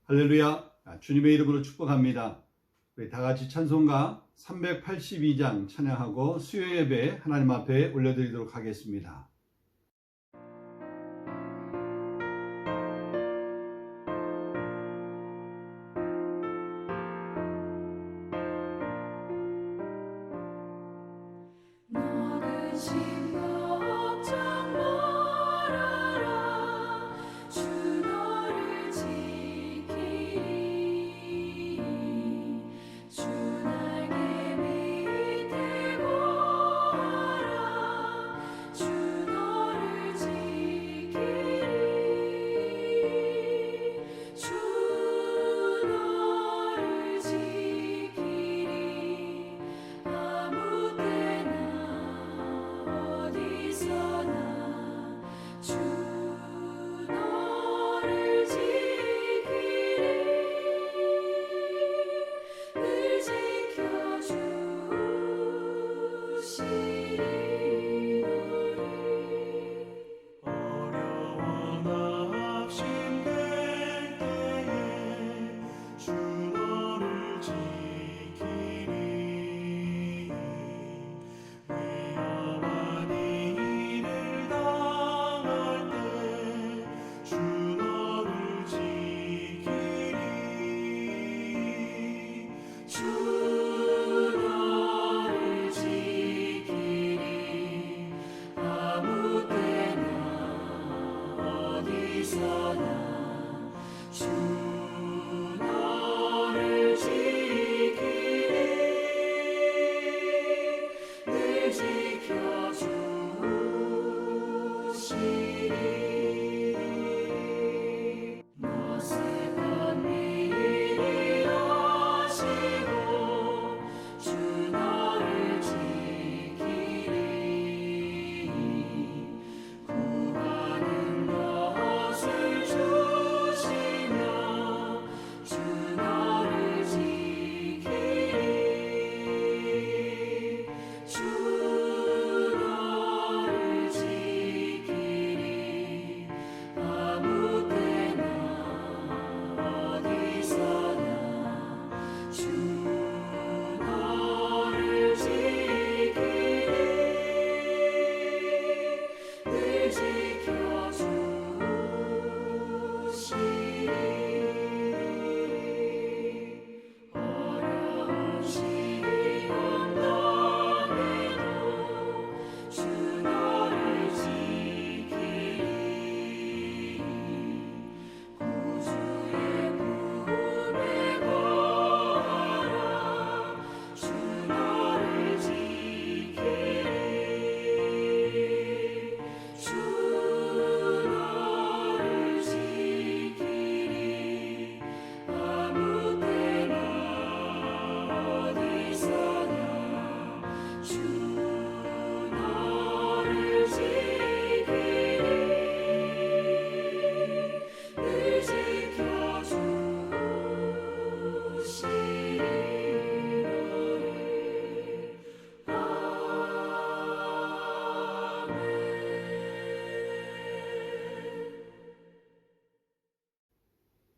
할렐루야. 주님의 이름으로 축복합니다. 우리 다 같이 찬송가 382장 찬양하고 수요 예배 하나님 앞에 올려드리도록 하겠습니다.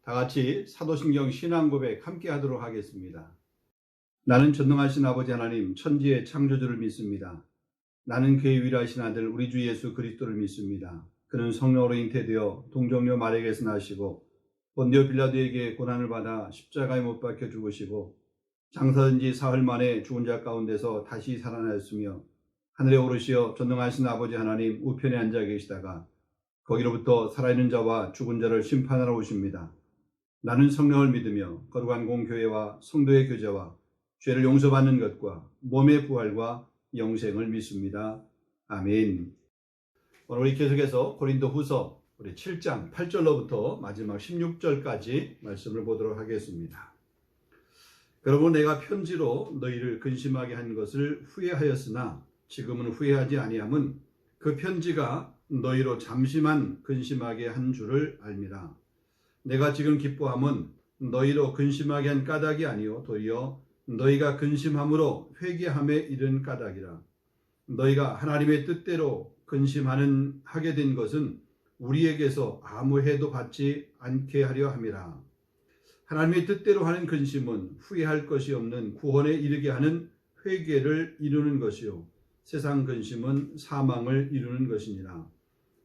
다 같이 사도신경 신앙고백 함께 하도록 하겠습니다. 나는 전능하신 아버지 하나님 천지의 창조주를 믿습니다. 나는 그의 위대하신 아들 우리 주 예수 그리스도를 믿습니다. 그는 성령으로 잉태되어 동정녀 마리아에게서 나시고 본디오 빌라도에게 고난을 받아 십자가에 못 박혀 죽으시고 장사된 지 사흘 만에 죽은 자 가운데서 다시 살아나셨으며 하늘에 오르시어 전능하신 아버지 하나님 우편에 앉아 계시다가 거기로부터 살아있는 자와 죽은 자를 심판하러 오십니다. 나는 성령을 믿으며 거룩한 공교회와 성도의 교제와 죄를 용서받는 것과 몸의 부활과 영생을 믿습니다. 아멘. 오늘 우리 계속해서 고린도 후서 우리 7장 8절로부터 마지막 16절까지 말씀을 보도록 하겠습니다. 그러므로 내가 편지로 너희를 근심하게 한 것을 후회하였으나 지금은 후회하지 아니함은 그 편지가 너희로 잠시만 근심하게 한 줄을 알미라. 내가 지금 기뻐함은 너희로 근심하게 한 까닭이 아니요 도리어 너희가 근심함으로 회개함에 이른 까닭이라. 너희가 하나님의 뜻대로 하게 된 것은 우리에게서 아무 해도 받지 않게 하려 함이라. 하나님의 뜻대로 하는 근심은 후회할 것이 없는 구원에 이르게 하는 회개를 이루는 것이요 세상 근심은 사망을 이루는 것이니라.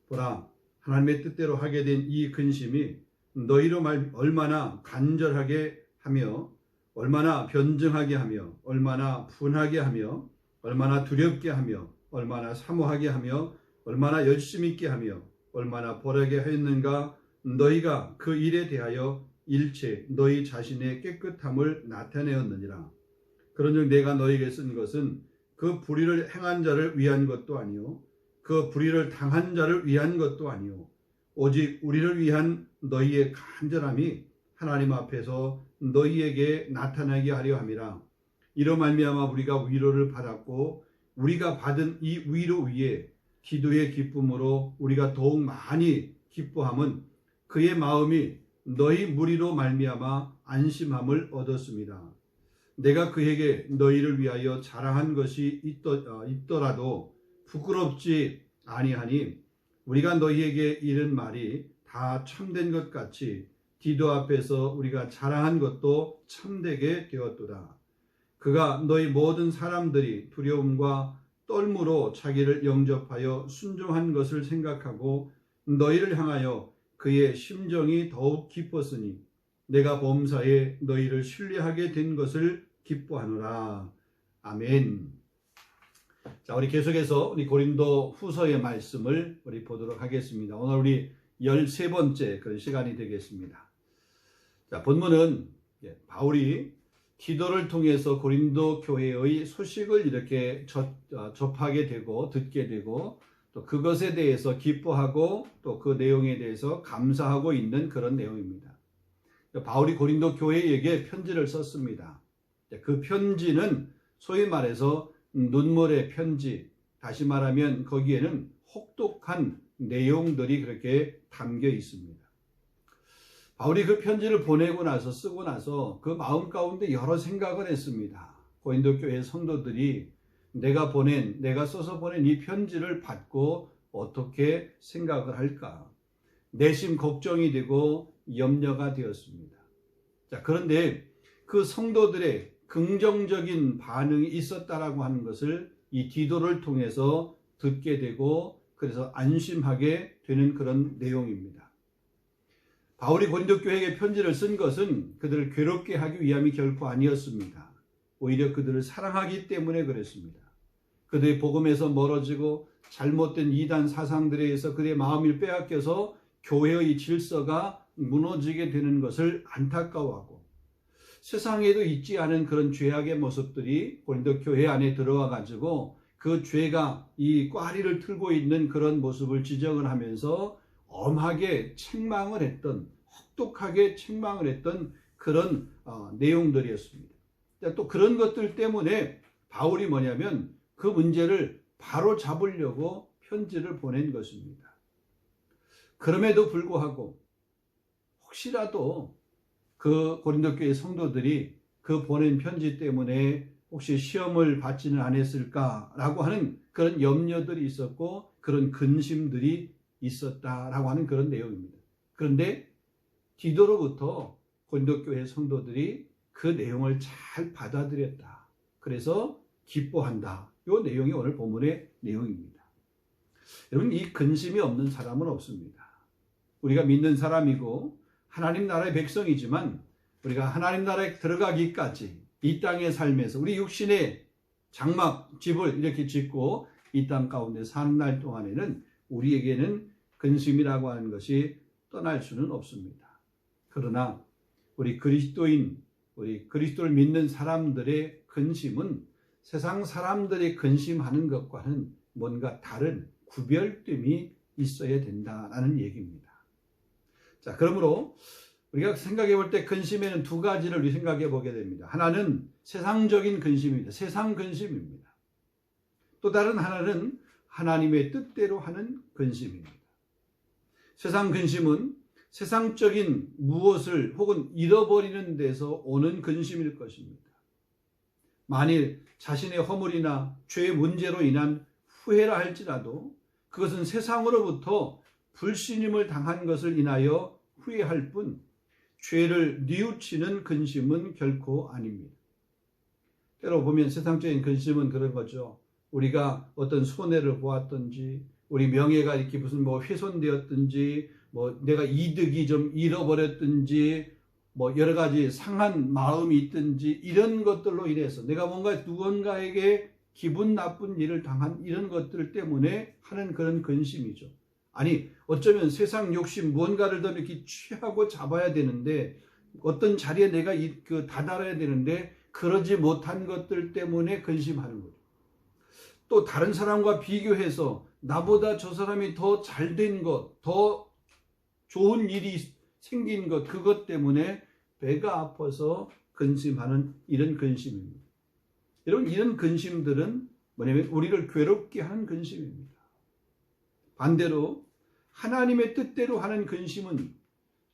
보라, 하나님의 뜻대로 하게 된 이 근심이 너희로 얼마나 간절하게 하며 얼마나 변증하게 하며 얼마나 분하게 하며 얼마나 두렵게 하며 얼마나 사모하게 하며 얼마나 열심 있게 하며 얼마나 벌하게 하였는가. 너희가 그 일에 대하여 일체 너희 자신의 깨끗함을 나타내었느니라. 그런즉 내가 너희에게 쓴 것은 그 불의를 행한 자를 위한 것도 아니요 그 불의를 당한 자를 위한 것도 아니요 오직 우리를 위한 너희의 간절함이 하나님 앞에서 너희에게 나타나게 하려 함이라. 이로 말미암아 우리가 위로를 받았고 우리가 받은 이 위로 위에 기도의 기쁨으로 우리가 더욱 많이 기뻐함은 그의 마음이 너희 무리로 말미암아 안심함을 얻었습니다. 내가 그에게 너희를 위하여 자랑한 것이 있더라도 부끄럽지 아니하니 우리가 너희에게 이른 말이 다 참된 것 같이 디도 앞에서 우리가 자랑한 것도 참되게 되었도다. 그가 너희 모든 사람들이 두려움과 떨므로 자기를 영접하여 순종한 것을 생각하고 너희를 향하여 그의 심정이 더욱 깊었으니 내가 범사에 너희를 신뢰하게 된 것을 기뻐하노라. 아멘. 자, 우리 계속해서 우리 고린도 후서의 말씀을 우리 보도록 하겠습니다. 오늘 우리 13번째 그런 시간이 되겠습니다. 자, 본문은 바울이 기도를 통해서 고린도 교회의 소식을 이렇게 접하게 되고 듣게 되고 또 그것에 대해서 기뻐하고 또 그 내용에 대해서 감사하고 있는 그런 내용입니다. 바울이 고린도 교회에게 편지를 썼습니다. 그 편지는 소위 말해서 눈물의 편지, 다시 말하면 거기에는 혹독한 내용들이 그렇게 담겨 있습니다. 바울이 그 편지를 보내고 나서 쓰고 나서 그 마음 가운데 여러 생각을 했습니다. 고린도 교회 성도들이 내가 써서 보낸 이 편지를 받고 어떻게 생각을 할까? 내심 걱정이 되고 염려가 되었습니다. 자, 그런데 그 성도들의 긍정적인 반응이 있었다라고 하는 것을 이 디도를 통해서 듣게 되고 그래서 안심하게 되는 그런 내용입니다. 바울이 고린도 교회에게 편지를 쓴 것은 그들을 괴롭게 하기 위함이 결코 아니었습니다. 오히려 그들을 사랑하기 때문에 그랬습니다. 그들의 복음에서 멀어지고 잘못된 이단 사상들에 의해서 그들의 마음을 빼앗겨서 교회의 질서가 무너지게 되는 것을 안타까워하고 세상에도 있지 않은 그런 죄악의 모습들이 고린도 교회 안에 들어와 가지고 그 죄가 이 꽈리를 틀고 있는 그런 모습을 지적을 하면서 엄하게 책망을 했던, 혹독하게 책망을 했던 그런 내용들이었습니다. 또 그런 것들 때문에 바울이 뭐냐면 그 문제를 바로 잡으려고 편지를 보낸 것입니다. 그럼에도 불구하고 혹시라도 그 고린도 교회 성도들이 그 보낸 편지 때문에 혹시 시험을 받지는 않았을까라고 하는 그런 염려들이 있었고 그런 근심들이 있었다라고 하는 그런 내용입니다. 그런데 디도로부터 고린도 교회 성도들이 그 내용을 잘 받아들였다. 그래서 기뻐한다. 이 내용이 오늘 본문의 내용입니다. 여러분, 이 근심이 없는 사람은 없습니다. 우리가 믿는 사람이고 하나님 나라의 백성이지만 우리가 하나님 나라에 들어가기까지 이 땅의 삶에서 우리 육신의 장막 집을 이렇게 짓고 이 땅 가운데 사는 날 동안에는 우리에게는 근심이라고 하는 것이 떠날 수는 없습니다. 그러나 우리 그리스도인, 우리 그리스도를 믿는 사람들의 근심은 세상 사람들이 근심하는 것과는 뭔가 다른 구별됨이 있어야 된다라는 얘기입니다. 자, 그러므로 우리가 생각해 볼 때 근심에는 두 가지를 우리 생각해 보게 됩니다. 하나는 세상적인 근심입니다. 세상 근심입니다. 또 다른 하나는 하나님의 뜻대로 하는 근심입니다. 세상 근심은 세상적인 무엇을 혹은 잃어버리는 데서 오는 근심일 것입니다. 만일 자신의 허물이나 죄의 문제로 인한 후회라 할지라도 그것은 세상으로부터 불신임을 당한 것을 인하여 후회할 뿐 죄를 뉘우치는 근심은 결코 아닙니다. 때로 보면 세상적인 근심은 그런 거죠. 우리가 어떤 손해를 보았든지, 우리 명예가 이렇게 무슨 훼손되었든지, 내가 이득이 좀 잃어버렸든지, 여러 가지 상한 마음이 있든지, 이런 것들로 인해서 내가 뭔가 누군가에게 기분 나쁜 일을 당한 이런 것들 때문에 하는 그런 근심이죠. 아니, 어쩌면 세상 욕심 무언가를 더 이렇게 취하고 잡아야 되는데, 어떤 자리에 내가 다다라야 되는데 그러지 못한 것들 때문에 근심하는 거죠. 또 다른 사람과 비교해서 나보다 저 사람이 더 잘된 것, 더 좋은 일이 생긴 것, 그것 때문에 배가 아파서 근심하는 이런 근심입니다. 여러분, 이런 근심들은 뭐냐면 우리를 괴롭게 하는 근심입니다. 반대로 하나님의 뜻대로 하는 근심은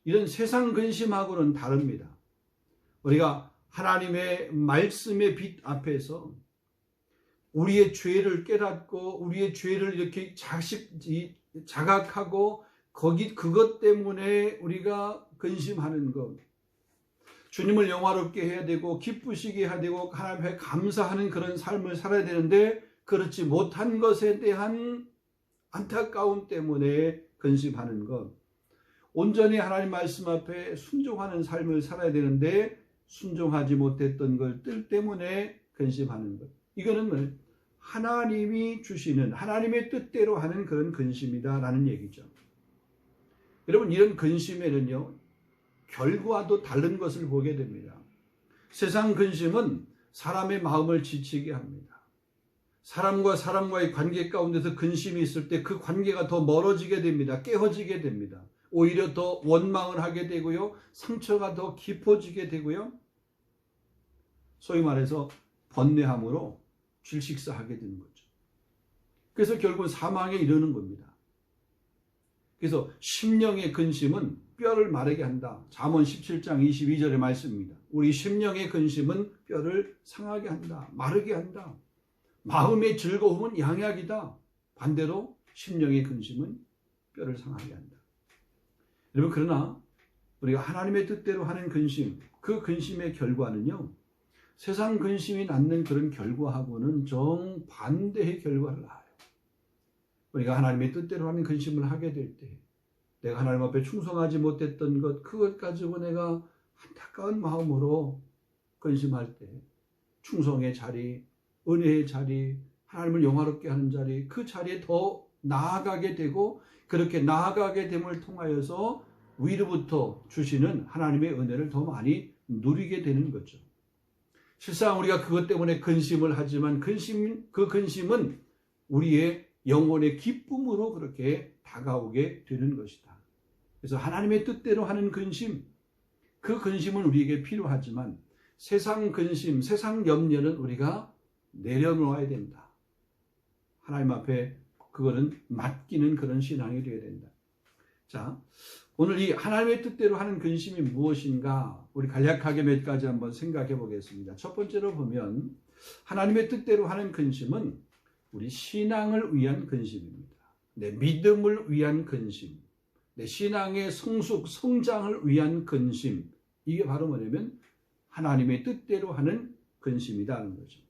이런 세상 근심하고는 다릅니다. 우리가 하나님의 말씀의 빛 앞에서 우리의 죄를 깨닫고 우리의 죄를 이렇게 자각하고 그것 때문에 우리가 근심하는 것, 주님을 영화롭게 해야 되고 기쁘시게 해야 되고 하나님께 감사하는 그런 삶을 살아야 되는데 그렇지 못한 것에 대한 안타까움 때문에 근심하는 것, 온전히 하나님 말씀 앞에 순종하는 삶을 살아야 되는데 순종하지 못했던 것들 때문에 근심하는 것, 이거는 하나님이 주시는 하나님의 뜻대로 하는 그런 근심이다라는 얘기죠. 여러분, 이런 근심에는요 결과도 다른 것을 보게 됩니다. 세상 근심은 사람의 마음을 지치게 합니다. 사람과 사람과의 관계 가운데서 근심이 있을 때 그 관계가 더 멀어지게 됩니다. 깨어지게 됩니다. 오히려 더 원망을 하게 되고요, 상처가 더 깊어지게 되고요, 소위 말해서 번뇌함으로 질식사하게 되는 거죠. 그래서 결국은 사망에 이르는 겁니다. 그래서 심령의 근심은 뼈를 마르게 한다. 잠언 17장 22절의 말씀입니다. 우리 심령의 근심은 뼈를 상하게 한다. 마르게 한다. 마음의 즐거움은 양약이다. 반대로 심령의 근심은 뼈를 상하게 한다. 여러분, 그러나 우리가 하나님의 뜻대로 하는 근심, 그 근심의 결과는요, 세상 근심이 낳는 그런 결과하고는 정반대의 결과를 낳아요. 우리가 하나님의 뜻대로 하는 근심을 하게 될 때, 내가 하나님 앞에 충성하지 못했던 것, 그것 가지고 내가 안타까운 마음으로 근심할 때, 충성의 자리, 은혜의 자리, 하나님을 영화롭게 하는 자리, 그 자리에 더 나아가게 되고, 그렇게 나아가게 됨을 통하여서 위로부터 주시는 하나님의 은혜를 더 많이 누리게 되는 거죠. 실상 우리가 그것 때문에 근심을 하지만 그 근심은 우리의 영혼의 기쁨으로 그렇게 다가오게 되는 것이다. 그래서 하나님의 뜻대로 하는 근심, 그 근심은 우리에게 필요하지만 세상 근심, 세상 염려는 우리가 내려놓아야 된다. 하나님 앞에 그거는 맡기는 그런 신앙이 되어야 된다. 자, 오늘 이 하나님의 뜻대로 하는 근심이 무엇인가 우리 간략하게 몇 가지 한번 생각해 보겠습니다. 첫 번째로 보면 하나님의 뜻대로 하는 근심은 우리 신앙을 위한 근심입니다. 내 믿음을 위한 근심, 내 신앙의 성숙, 성장을 위한 근심, 이게 바로 뭐냐면 하나님의 뜻대로 하는 근심이라는 거죠.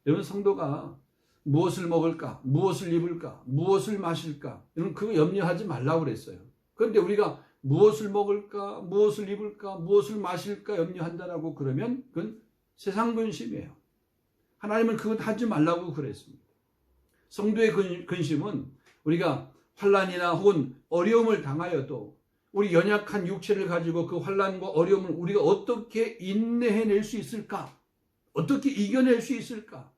여러분, 성도가 무엇을 먹을까, 무엇을 입을까, 무엇을 마실까, 여러분 그거 염려하지 말라고 그랬어요. 그런데 우리가 무엇을 먹을까, 무엇을 입을까, 무엇을 마실까 염려한다라고 그러면 그건 세상 근심이에요. 하나님은 그것 하지 말라고 그랬습니다. 성도의 근심은 우리가 환난이나 혹은 어려움을 당하여도 우리 연약한 육체를 가지고 그 환난과 어려움을 우리가 어떻게 인내해낼 수 있을까, 어떻게 이겨낼 수 있을까,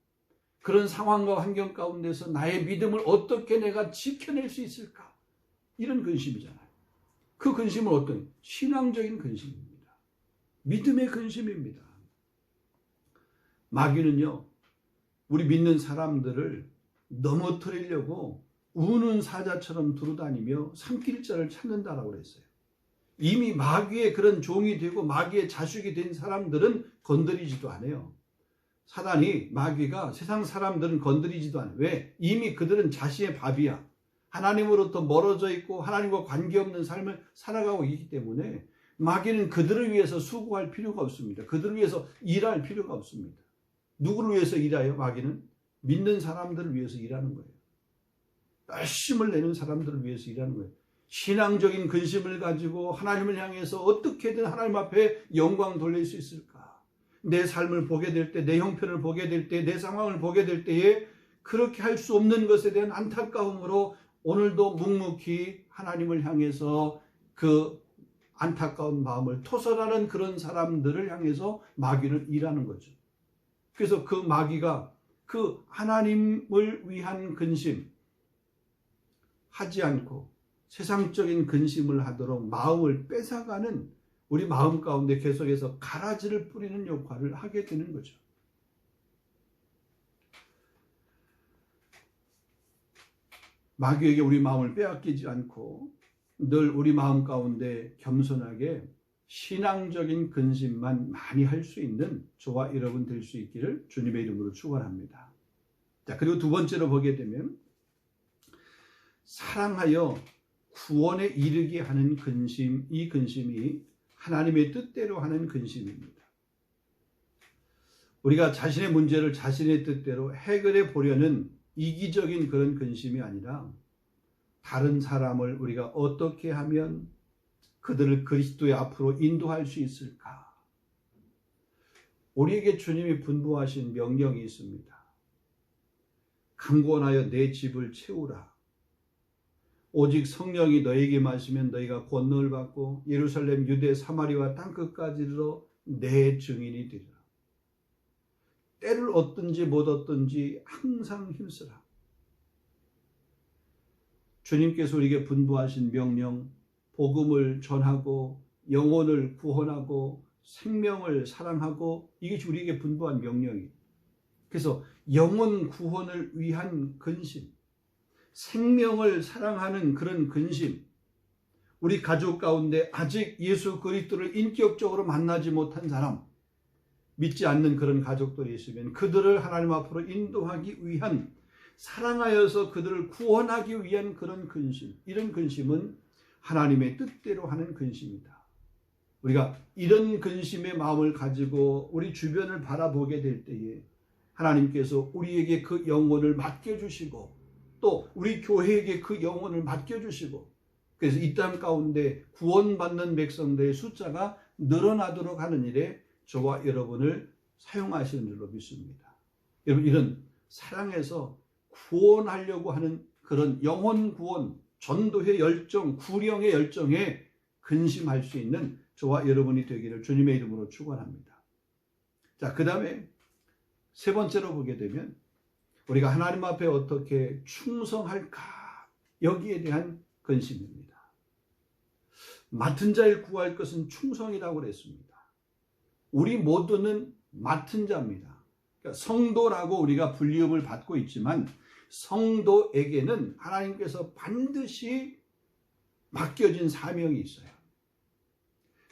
그런 상황과 환경 가운데서 나의 믿음을 어떻게 내가 지켜낼 수 있을까, 이런 근심이잖아요. 그 근심은 어떤 신앙적인 근심입니다. 믿음의 근심입니다. 마귀는요, 우리 믿는 사람들을 넘어뜨리려고 우는 사자처럼 두루다니며 삼킬 자를 찾는다라고 그랬어요. 이미 마귀의 그런 종이 되고 마귀의 자식이 된 사람들은 건드리지도 않아요. 사단이, 마귀가 세상 사람들은 건드리지도 않아요. 왜? 이미 그들은 자신의 밥이야. 하나님으로부터 멀어져 있고 하나님과 관계없는 삶을 살아가고 있기 때문에 마귀는 그들을 위해서 수고할 필요가 없습니다. 그들을 위해서 일할 필요가 없습니다. 누구를 위해서 일해요? 마귀는 믿는 사람들을 위해서 일하는 거예요. 열심을 내는 사람들을 위해서 일하는 거예요. 신앙적인 근심을 가지고 하나님을 향해서 어떻게든 하나님 앞에 영광 돌릴 수 있을까? 내 삶을 보게 될 때, 내 형편을 보게 될 때, 내 상황을 보게 될 때에 그렇게 할 수 없는 것에 대한 안타까움으로 오늘도 묵묵히 하나님을 향해서 그 안타까운 마음을 토설하는 그런 사람들을 향해서 마귀는 일하는 거죠. 그래서 그 마귀가 그 하나님을 위한 근심 하지 않고 세상적인 근심을 하도록 마음을 뺏어가는 우리 마음 가운데 계속해서 가라지를 뿌리는 역할을 하게 되는 거죠. 마귀에게 우리 마음을 빼앗기지 않고 늘 우리 마음 가운데 겸손하게 신앙적인 근심만 많이 할 수 있는 저와 여러분 될 수 있기를 주님의 이름으로 축원합니다. 자, 그리고 두 번째로 보게 되면 사랑하여 구원에 이르게 하는 근심, 이 근심이 하나님의 뜻대로 하는 근심입니다. 우리가 자신의 문제를 자신의 뜻대로 해결해 보려는 이기적인 그런 근심이 아니라 다른 사람을 우리가 어떻게 하면 그들을 그리스도의 앞으로 인도할 수 있을까? 우리에게 주님이 분부하신 명령이 있습니다. 강권하여 내 집을 채우라. 오직 성령이 너에게 마시면 너희가 권능을 받고 예루살렘, 유대, 사마리아 땅끝까지 이르러 내 증인이 되리라. 때를 얻든지 못 얻든지 항상 힘쓰라. 주님께서 우리에게 분부하신 명령, 복음을 전하고 영혼을 구원하고 생명을 사랑하고 이게 우리에게 분부한 명령이에요. 그래서 영혼 구원을 위한 근심, 생명을 사랑하는 그런 근심, 우리 가족 가운데 아직 예수 그리스도를 인격적으로 만나지 못한 사람, 믿지 않는 그런 가족들이 있으면 그들을 하나님 앞으로 인도하기 위한, 사랑하여서 그들을 구원하기 위한 그런 근심, 이런 근심은 하나님의 뜻대로 하는 근심이다. 우리가 이런 근심의 마음을 가지고 우리 주변을 바라보게 될 때에 하나님께서 우리에게 그 영혼을 맡겨주시고 또 우리 교회에게 그 영혼을 맡겨주시고 그래서 이 땅 가운데 구원받는 백성들의 숫자가 늘어나도록 하는 일에 저와 여러분을 사용하시는 줄로 믿습니다. 여러분, 이런 사랑에서 구원하려고 하는 그런 영혼 구원, 전도의 열정, 구령의 열정에 근심할 수 있는 저와 여러분이 되기를 주님의 이름으로 축원합니다. 자, 그 다음에 세 번째로 보게 되면 우리가 하나님 앞에 어떻게 충성할까, 여기에 대한 근심입니다. 맡은 자를 구할 것은 충성이라고 그랬습니다. 우리 모두는 맡은 자입니다. 그러니까 성도라고 우리가 불리움을 받고 있지만 성도에게는 하나님께서 반드시 맡겨진 사명이 있어요.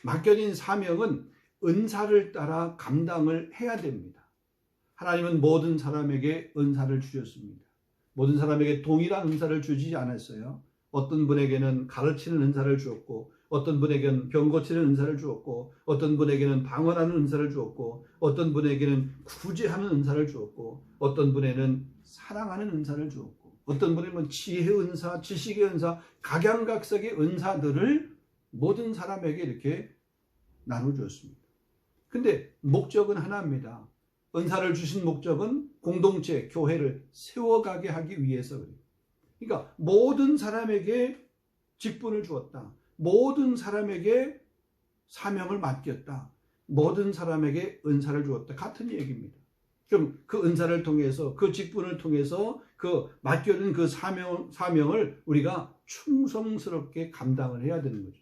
맡겨진 사명은 은사를 따라 감당을 해야 됩니다. 하나님은 모든 사람에게 은사를 주셨습니다. 모든 사람에게 동일한 은사를 주지 않았어요. 어떤 분에게는 가르치는 은사를 주었고, 어떤 분에게는 병 고치는 은사를 주었고, 어떤 분에게는 방언하는 은사를 주었고, 어떤 분에게는 구제하는 은사를 주었고, 어떤 분에게는 사랑하는 은사를 주었고, 어떤 분에게는 지혜의 은사, 지식의 은사, 각양각색의 은사들을 모든 사람에게 이렇게 나눠주었습니다. 근데 목적은 하나입니다. 은사를 주신 목적은 공동체, 교회를 세워가게 하기 위해서 그래요. 그러니까 모든 사람에게 직분을 주었다. 모든 사람에게 사명을 맡겼다. 모든 사람에게 은사를 주었다. 같은 얘기입니다. 그럼 그 은사를 통해서, 그 직분을 통해서 그 맡겨진 그 사명을 우리가 충성스럽게 감당을 해야 되는 거죠.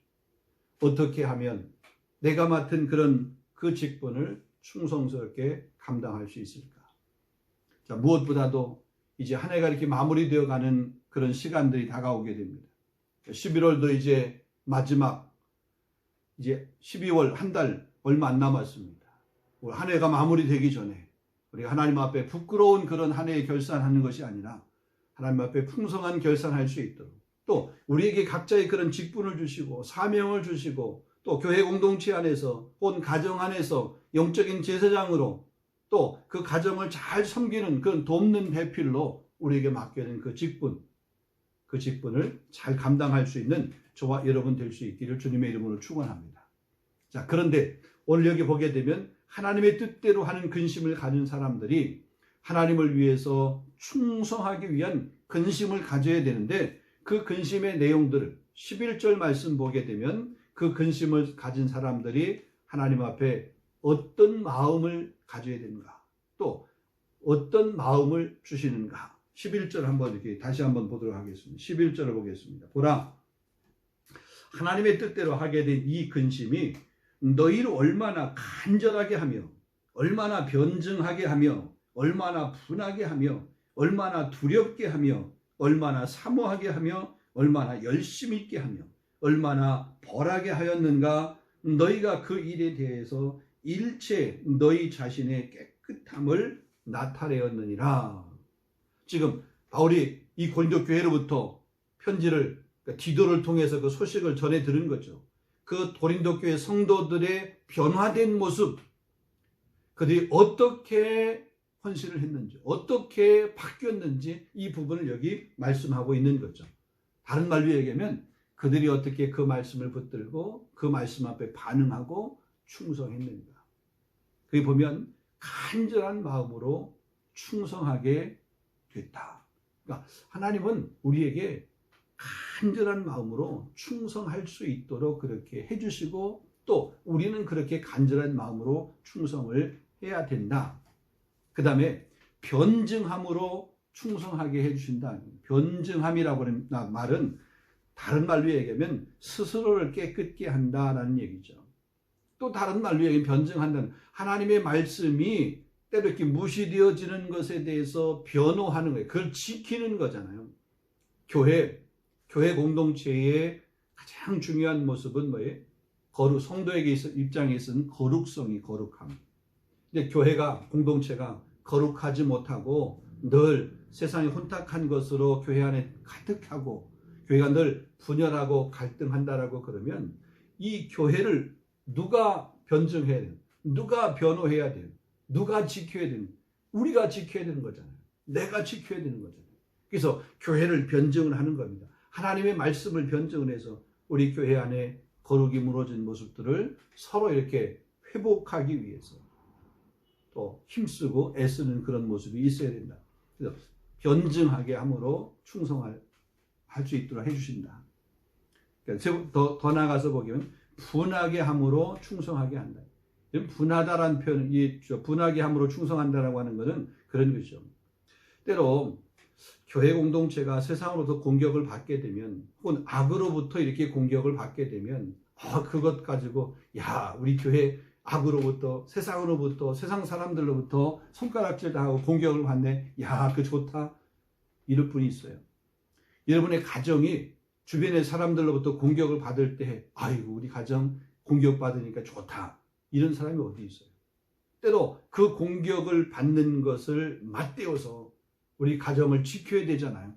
어떻게 하면 내가 맡은 그런 그 직분을 충성스럽게 감당할 수 있을까? 자, 무엇보다도 이제 한 해가 이렇게 마무리되어 가는 그런 시간들이 다가오게 됩니다. 11월도 이제 마지막, 이제 12월 한 달 얼마 안 남았습니다. 한 해가 마무리되기 전에 우리가 하나님 앞에 부끄러운 그런 한 해에 결산하는 것이 아니라 하나님 앞에 풍성한 결산할 수 있도록, 또 우리에게 각자의 그런 직분을 주시고 사명을 주시고 또 교회 공동체 안에서 혹은 가정 안에서 영적인 제사장으로 또 그 가정을 잘 섬기는 그런 돕는 배필로 우리에게 맡겨진 그 직분을 잘 감당할 수 있는 저와 여러분 될 수 있기를 주님의 이름으로 축원합니다. 자, 그런데 오늘 여기 보게 되면 하나님의 뜻대로 하는 근심을 가진 사람들이 하나님을 위해서 충성하기 위한 근심을 가져야 되는데 그 근심의 내용들을 11절 말씀 보게 되면 그 근심을 가진 사람들이 하나님 앞에 어떤 마음을 가져야 되는가, 또 어떤 마음을 주시는가. 11절 한번 이렇게 다시 한번 보도록 하겠습니다. 11절을 보겠습니다. 보라, 하나님의 뜻대로 하게 된 이 근심이 너희를 얼마나 간절하게 하며 얼마나 변증하게 하며 얼마나 분하게 하며 얼마나 두렵게 하며 얼마나 사모하게 하며 얼마나 열심히 있게 하며 얼마나 벌하게 하였는가. 너희가 그 일에 대해서 일체 너희 자신의 깨끗함을 나타내었느니라. 지금 바울이 이 고린도 교회로부터 편지를, 그러니까 디도를 통해서 그 소식을 전해 들은 거죠. 그 고린도 교회 성도들의 변화된 모습, 그들이 어떻게 헌신을 했는지, 어떻게 바뀌었는지 이 부분을 여기 말씀하고 있는 거죠. 다른 말로 얘기하면 그들이 어떻게 그 말씀을 붙들고 그 말씀 앞에 반응하고 충성했는가. 거기 보면 간절한 마음으로 충성하게 됐다. 그러니까 하나님은 우리에게 간절한 마음으로 충성할 수 있도록 그렇게 해주시고 또 우리는 그렇게 간절한 마음으로 충성을 해야 된다. 그 다음에 변증함으로 충성하게 해주신다. 변증함이라고 하는 말은 다른 말로 얘기하면 스스로를 깨끗게 한다라는 얘기죠. 또 다른 말로 얘기하면 변증한다는, 하나님의 말씀이 때로 이렇게 무시되어지는 것에 대해서 변호하는 거예요. 그걸 지키는 거잖아요. 교회 공동체의 가장 중요한 모습은 뭐예요? 성도에게 입장에 있어서는 거룩함. 근데 교회가, 공동체가 거룩하지 못하고 늘 세상에 혼탁한 것으로 교회 안에 가득하고 교회가 늘 분열하고 갈등한다라고 그러면 이 교회를 누가 변증해야 돼요? 누가 변호해야 돼요? 누가 지켜야 되는? 우리가 지켜야 되는 거잖아요. 내가 지켜야 되는 거잖아요. 그래서 교회를 변증을 하는 겁니다. 하나님의 말씀을 변증을 해서 우리 교회 안에 거룩이 무너진 모습들을 서로 이렇게 회복하기 위해서 또 힘쓰고 애쓰는 그런 모습이 있어야 된다. 그래서 변증하게 함으로 충성할 수 있도록 해주신다. 그러니까 더 나가서 보면 분하게 함으로 충성하게 한다. 분하다라는 표현, 분하게 함으로 충성한다라고 하는 것은 그런 것이죠. 때로 교회 공동체가 세상으로부터 공격을 받게 되면, 혹은 악으로부터 이렇게 공격을 받게 되면, 그것 가지고 우리 교회 악으로부터, 세상으로부터, 세상 사람들로부터 손가락질 당하고 공격을 받네. 그 좋다. 이럴 뿐이 있어요. 여러분의 가정이 주변의 사람들로부터 공격을 받을 때, 아이고 우리 가정 공격받으니까 좋다. 이런 사람이 어디 있어요? 때로 그 공격을 받는 것을 맞대어서 우리 가정을 지켜야 되잖아요.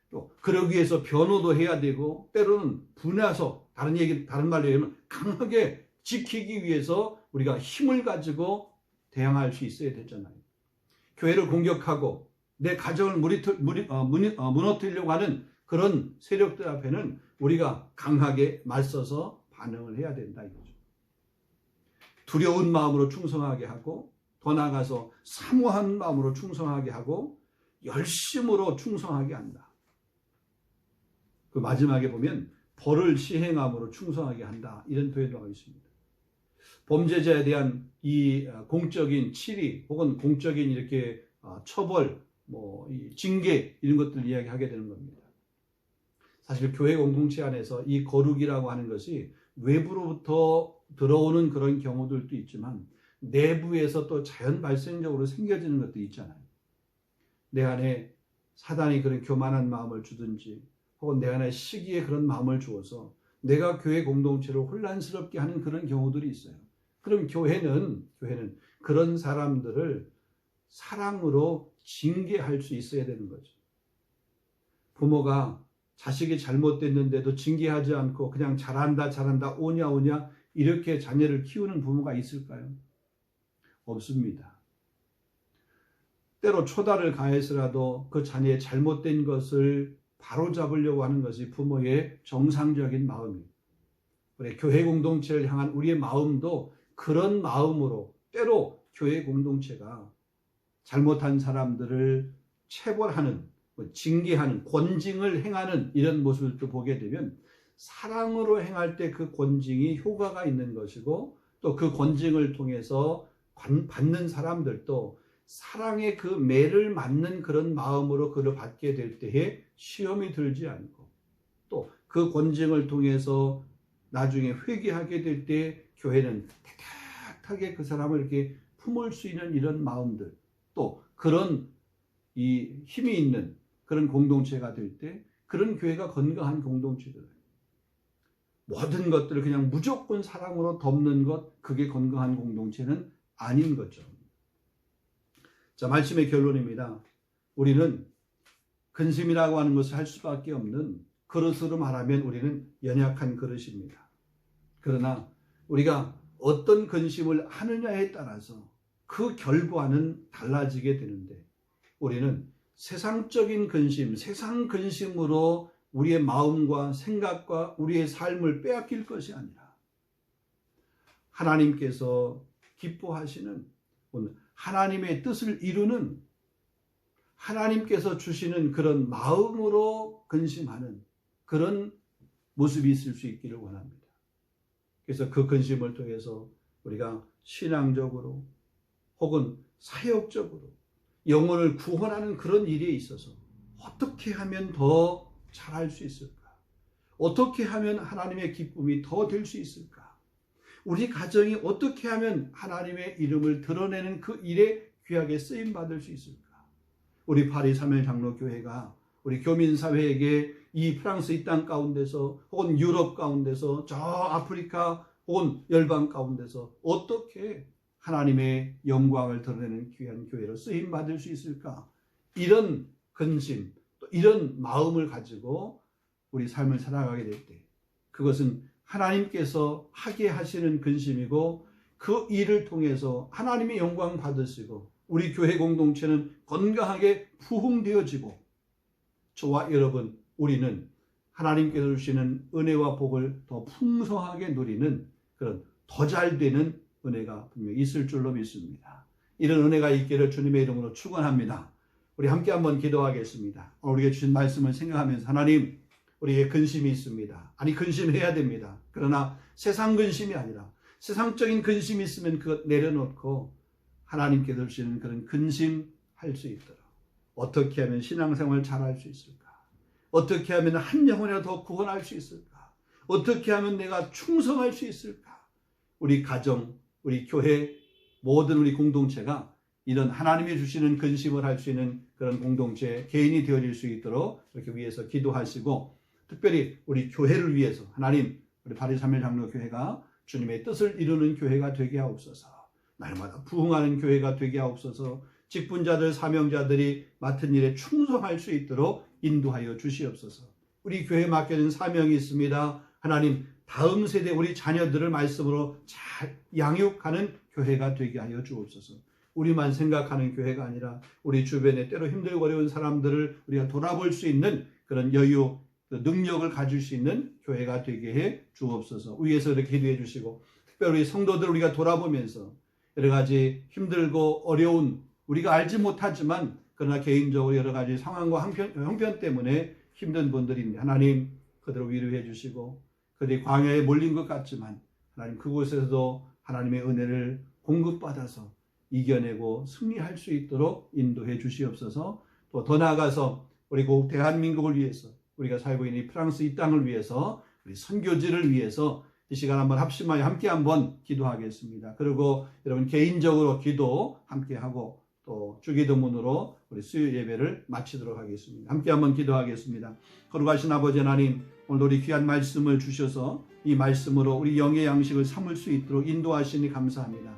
또 그러기 위해서 변호도 해야 되고, 때로는 분해서 다른 말로 얘기하면 강하게 지키기 위해서 우리가 힘을 가지고 대항할 수 있어야 되잖아요. 교회를 공격하고 내 가정을 무너뜨리려고 하는 그런 세력들 앞에는 우리가 강하게 맞서서 반응을 해야 된다 이거죠. 두려운 마음으로 충성하게 하고, 더 나아가서 사모한 마음으로 충성하게 하고, 열심으로 충성하게 한다. 그 마지막에 보면 벌을 시행함으로 충성하게 한다. 이런 표현도 하고 있습니다. 범죄자에 대한 이 공적인 치리 혹은 공적인 이렇게 처벌, 이 징계 이런 것들 이야기하게 되는 겁니다. 사실 교회 공동체 안에서 이 거룩이라고 하는 것이 외부로부터 들어오는 그런 경우들도 있지만 내부에서 또 자연 발생적으로 생겨지는 것도 있잖아요. 내 안에 사단이 그런 교만한 마음을 주든지 혹은 내 안에 시기에 그런 마음을 주어서 내가 교회 공동체를 혼란스럽게 하는 그런 경우들이 있어요. 그럼 교회는 그런 사람들을 사랑으로 징계할 수 있어야 되는 거죠. 부모가 자식이 잘못됐는데도 징계하지 않고 그냥 잘한다 잘한다 오냐 오냐 이렇게 자녀를 키우는 부모가 있을까요? 없습니다. 때로 초달을 가해서라도 그 자녀의 잘못된 것을 바로잡으려고 하는 것이 부모의 정상적인 마음입니다. 우리 교회 공동체를 향한 우리의 마음도 그런 마음으로 때로 교회 공동체가 잘못한 사람들을 체벌하는, 징계하는, 권징을 행하는 이런 모습을 보게 되면 사랑으로 행할 때 그 권징이 효과가 있는 것이고 또 그 권징을 통해서 받는 사람들도 사랑의 그 매를 맞는 그런 마음으로 그를 받게 될 때에 시험이 들지 않고 또 그 권징을 통해서 나중에 회개하게 될 때 교회는 따뜻하게 그 사람을 이렇게 품을 수 있는 이런 마음들 또 그런 이 힘이 있는 그런 공동체가 될 때 그런 교회가 건강한 공동체들 모든 것들을 그냥 무조건 사랑으로 덮는 것 그게 건강한 공동체는 아닌 거죠. 자, 말씀의 결론입니다. 우리는 근심이라고 하는 것을 할 수밖에 없는 그릇으로 말하면 우리는 연약한 그릇입니다. 그러나 우리가 어떤 근심을 하느냐에 따라서 그 결과는 달라지게 되는데 우리는 세상적인 근심, 세상 근심으로 우리의 마음과 생각과 우리의 삶을 빼앗길 것이 아니라 하나님께서 기뻐하시는 하나님의 뜻을 이루는 하나님께서 주시는 그런 마음으로 근심하는 그런 모습이 있을 수 있기를 원합니다. 그래서 그 근심을 통해서 우리가 신앙적으로 혹은 사역적으로 영혼을 구원하는 그런 일에 있어서 어떻게 하면 더 잘할 수 있을까? 어떻게 하면 하나님의 기쁨이 더 될 수 있을까? 우리 가정이 어떻게 하면 하나님의 이름을 드러내는 그 일에 귀하게 쓰임받을 수 있을까? 우리 파리 사면 장로교회가 우리 교민사회에게 이 프랑스 이 땅 가운데서 혹은 유럽 가운데서 저 아프리카 혹은 열방 가운데서 어떻게 하나님의 영광을 드러내는 귀한 교회로 쓰임받을 수 있을까? 이런 근심, 또 이런 마음을 가지고 우리 삶을 살아가게 될 때 그것은 하나님께서 하게 하시는 근심이고 그 일을 통해서 하나님의 영광 받으시고 우리 교회 공동체는 건강하게 부흥되어지고 저와 여러분 우리는 하나님께서 주시는 은혜와 복을 더 풍성하게 누리는 그런 더 잘 되는 은혜가 분명히 있을 줄로 믿습니다. 이런 은혜가 있기를 주님의 이름으로 축원합니다. 우리 함께 한번 기도하겠습니다. 우리에게 주신 말씀을 생각하면서 하나님 우리의 근심이 있습니다. 아니 근심해야 됩니다. 그러나 세상 근심이 아니라 세상적인 근심이 있으면 그것 내려놓고 하나님께서 주시는 그런 근심할 수 있도록 어떻게 하면 신앙생활 잘할 수 있을까? 어떻게 하면 한 영혼이라도 더 구원할 수 있을까? 어떻게 하면 내가 충성할 수 있을까? 우리 가정, 우리 교회, 모든 우리 공동체가 이런 하나님이 주시는 근심을 할 수 있는 그런 공동체, 개인이 되어질 수 있도록 이렇게 위해서 기도하시고 특별히 우리 교회를 위해서 하나님 우리 파리 사면 장로교회가 주님의 뜻을 이루는 교회가 되게 하옵소서. 날마다 부흥하는 교회가 되게 하옵소서. 직분자들, 사명자들이 맡은 일에 충성할 수 있도록 인도하여 주시옵소서. 우리 교회에 맡겨진 사명이 있습니다. 하나님 다음 세대 우리 자녀들을 말씀으로 잘 양육하는 교회가 되게 하여 주옵소서. 우리만 생각하는 교회가 아니라 우리 주변에 때로 힘들고 어려운 사람들을 우리가 돌아볼 수 있는 그런 여유, 능력을 가질 수 있는 교회가 되게 해 주옵소서. 위에서 이렇게 기도해 주시고 특별히 성도들 우리가 돌아보면서 여러 가지 힘들고 어려운 우리가 알지 못하지만 그러나 개인적으로 여러 가지 상황과 형편 때문에 힘든 분들이 있는데 하나님 그들을 위로해 주시고 그들이 광야에 몰린 것 같지만 하나님 그곳에서도 하나님의 은혜를 공급받아서 이겨내고 승리할 수 있도록 인도해 주시옵소서. 또 더 나아가서 우리 국 대한민국을 위해서 우리가 살고 있는 이 프랑스 이 땅을 위해서 우리 선교지를 위해서 이 시간 한번 합심하여 함께 한번 기도하겠습니다. 그리고 여러분 개인적으로 기도 함께 하고 또 주기도문으로 우리 수요 예배를 마치도록 하겠습니다. 함께 한번 기도하겠습니다. 거룩하신 아버지 하나님 오늘 우리 귀한 말씀을 주셔서 이 말씀으로 우리 영의 양식을 삼을 수 있도록 인도하시니 감사합니다.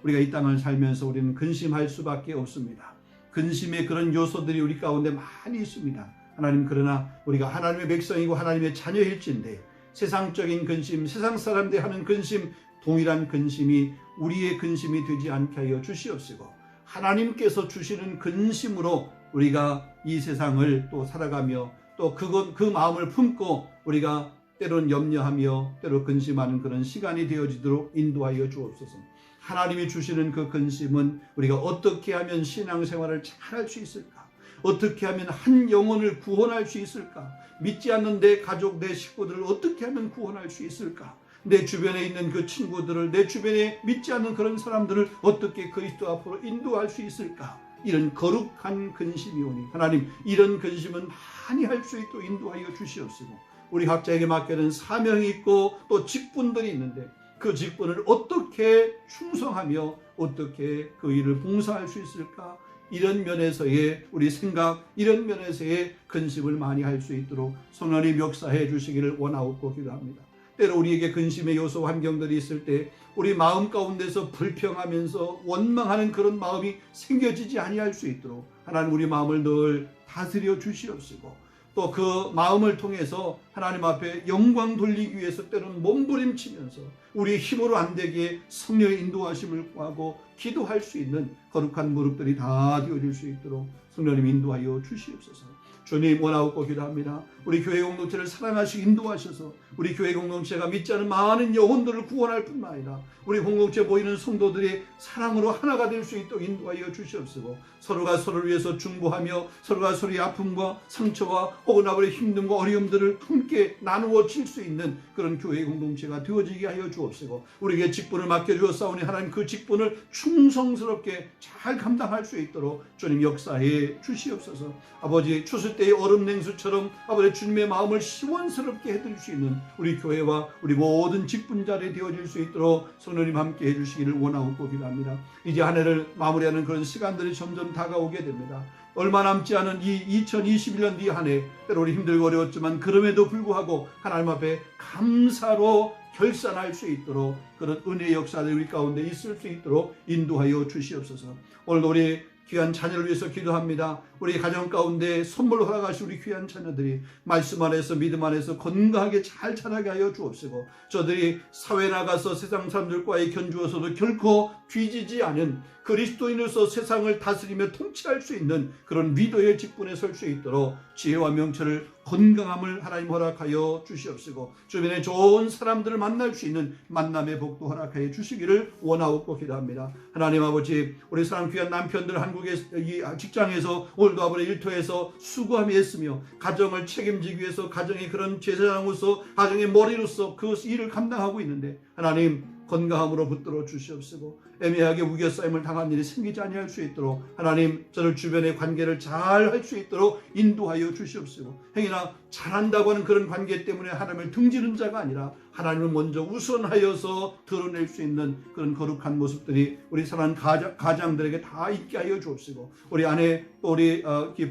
우리가 이 땅을 살면서 우리는 근심할 수밖에 없습니다. 근심의 그런 요소들이 우리 가운데 많이 있습니다. 하나님, 그러나 우리가 하나님의 백성이고 하나님의 자녀일진데 세상적인 근심, 세상 사람들이 하는 근심, 동일한 근심이 우리의 근심이 되지 않게 하여 주시옵시고, 하나님께서 주시는 근심으로 우리가 이 세상을 또 살아가며 또 그 마음을 품고 우리가 때론 염려하며 때로 근심하는 그런 시간이 되어지도록 인도하여 주옵소서. 하나님이 주시는 그 근심은 우리가 어떻게 하면 신앙생활을 잘할 수 있을까? 어떻게 하면 한 영혼을 구원할 수 있을까? 믿지 않는 내 가족, 내 식구들을 어떻게 하면 구원할 수 있을까? 내 주변에 있는 그 친구들을, 내 주변에 믿지 않는 그런 사람들을 어떻게 그리스도 앞으로 인도할 수 있을까? 이런 거룩한 근심이 오니 하나님, 이런 근심은 많이 할 수 있도록 인도하여 주시옵시고, 우리 각자에게 맡겨진 사명이 있고 또 직분들이 있는데 그 직분을 어떻게 충성하며 어떻게 그 일을 봉사할 수 있을까? 이런 면에서의 우리 생각, 이런 면에서의 근심을 많이 할 수 있도록 성령님 역사해 주시기를 원하옵고 기도합니다. 때로 우리에게 근심의 요소 환경들이 있을 때 우리 마음 가운데서 불평하면서 원망하는 그런 마음이 생겨지지 아니할 수 있도록 하나님, 우리 마음을 늘 다스려 주시옵시고, 또 그 마음을 통해서 하나님 앞에 영광 돌리기 위해서 때로는 몸부림치면서 우리의 힘으로 안 되기에 성령의 인도하심을 구하고 기도할 수 있는 거룩한 무릎들이 다 되어질 수 있도록 성령님 인도하여 주시옵소서. 주님, 원하옵고 기도합니다. 우리 교회 공동체를 사랑하시고 인도하셔서 우리 교회 공동체가 믿지 않은 많은 영혼들을 구원할 뿐만 아니라 우리 공동체 모이는 성도들이 사랑으로 하나가 될 수 있도록 인도하여 주시옵시고, 서로가 서로를 위해서 중보하며 서로가 서로의 아픔과 상처와 혹은 아버지 힘듦과 어려움들을 함께 나누어 질 수 있는 그런 교회 공동체가 되어지게 하여 주옵시고, 우리에게 직분을 맡겨주었사오니 하나님, 그 직분을 충성스럽게 잘 감당할 수 있도록 주님 역사해 주시옵소서. 아버지, 추수 때의 얼음 냉수처럼 아버지 주님의 마음을 시원스럽게 해드릴 수 있는 우리 교회와 우리 모든 직분자들이 되어질 수 있도록 성령님 함께 해주시기를 원하고 기도합니다. 이제 한 해를 마무리하는 그런 시간들이 점점 다가오게 됩니다. 얼마 남지 않은 이 2021년 뒤 한 해, 때로 우리 힘들고 어려웠지만 그럼에도 불구하고 하나님 앞에 감사로 결산할 수 있도록 그런 은혜의 역사들이 우리 가운데 있을 수 있도록 인도하여 주시옵소서. 오늘도 우리 귀한 자녀를 위해서 기도합니다. 우리 가정 가운데 선물 허락하신 우리 귀한 자녀들이 말씀 안에서 믿음 안에서 건강하게 잘 자라게 하여 주옵시고, 저들이 사회 나가서 세상 사람들과의 견주어서도 결코 뒤지지 않은 그리스도인으로서 세상을 다스리며 통치할 수 있는 그런 리더의 직분에 설 수 있도록 지혜와 명철을, 건강함을 하나님 허락하여 주시옵시고, 주변에 좋은 사람들을 만날 수 있는 만남의 복도 허락하여 주시기를 원하옵고 기도합니다. 하나님 아버지, 우리 사랑 귀한 남편들 한국의 이 직장에서 오늘도 아버지 일터에서 수고하며 했으며 가정을 책임지기 위해서 가정의 그런 제사장으로서 가정의 머리로서 그 일을 감당하고 있는데 하나님, 건강함으로 붙들어 주시옵시고, 애매하게 우겨싸임을 당한 일이 생기지 아니할 수 있도록 하나님, 저를 주변의 관계를 잘 할 수 있도록 인도하여 주시옵시고, 행여나 잘한다고 하는 그런 관계 때문에 하나님을 등지는 자가 아니라 하나님을 먼저 우선하여서 드러낼 수 있는 그런 거룩한 모습들이 우리 사랑하는 가장들에게 다 있게 하여 주옵시고, 우리 아내, 우리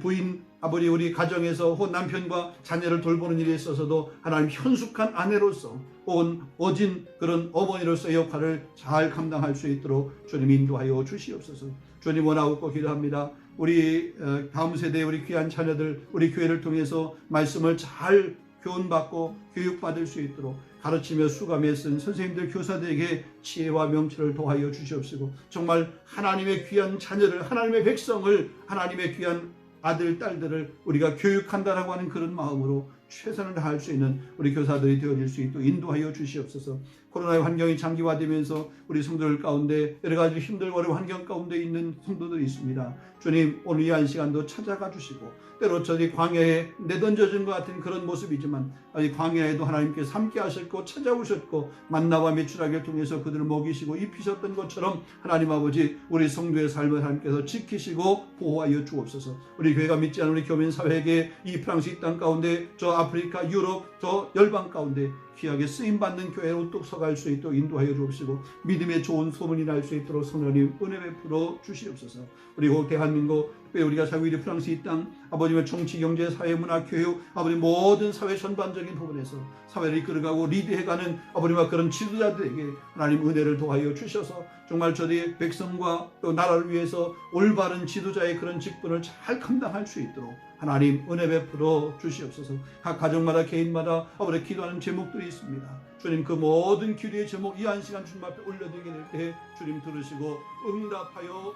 부인, 아버지, 우리 가정에서 혹은 남편과 자녀를 돌보는 일에 있어서도 하나님 현숙한 아내로서 혹은 어진 그런 어머니로서의 역할을 잘 감당할 수 있도록 주님 인도하여 주시옵소서. 주님 원하옵고 기도합니다. 우리 다음 세대의 우리 귀한 자녀들, 우리 교회를 통해서 말씀을 잘 교훈받고 교육받을 수 있도록 가르치며 수감에 쓴 선생님들, 교사들에게 지혜와 명철을 더하여 주시옵시고, 정말 하나님의 귀한 자녀를, 하나님의 백성을, 하나님의 귀한 아들, 딸들을 우리가 교육한다라고 하는 그런 마음으로 최선을 다할 수 있는 우리 교사들이 되어질 수 있도록 인도하여 주시옵소서. 코로나의 환경이 장기화되면서 우리 성도들 가운데 여러 가지 힘들고 어려운 환경 가운데 있는 성도들이 있습니다. 주님, 오늘 이 한 시간도 찾아가 주시고, 때로 저희 광야에 내던져진 것 같은 그런 모습이지만 이 광야에도 하나님께서 함께 하셨고 찾아오셨고 만나와 메추라기를 통해서 그들을 먹이시고 입히셨던 것처럼 하나님 아버지, 우리 성도의 삶을 하나님께서 지키시고 보호하여 주옵소서. 우리 교회가 믿지 않은 우리 교민사회에게 이 프랑스 이 땅 가운데 저 아프리카, 유럽, 저 열방 가운데 귀하게 쓰임받는 교회로 우뚝 서갈 수 있도록 인도하여 주옵시고, 믿음의 좋은 소문이 날 수 있도록 성령님 은혜 베풀어 주시옵소서. 그리고 대한민국 특별히 우리가 살고 있는 프랑스 이 땅, 아버지의 정치, 경제, 사회, 문화, 교육, 아버지 모든 사회 전반적인 부분에서 사회를 이끌어가고 리드해가는 아버지와 그런 지도자들에게 하나님 은혜를 도하여 주셔서 정말 저희 백성과 또 나라를 위해서 올바른 지도자의 그런 직분을 잘 감당할 수 있도록 하나님 은혜 베풀어 주시옵소서. 각 가정마다 개인마다 아버지 기도하는 제목들이 있습니다. 주님 그 모든 기도의 제목 이 한 시간 주님 앞에 올려드리게 될 때 주님 들으시고 응답하여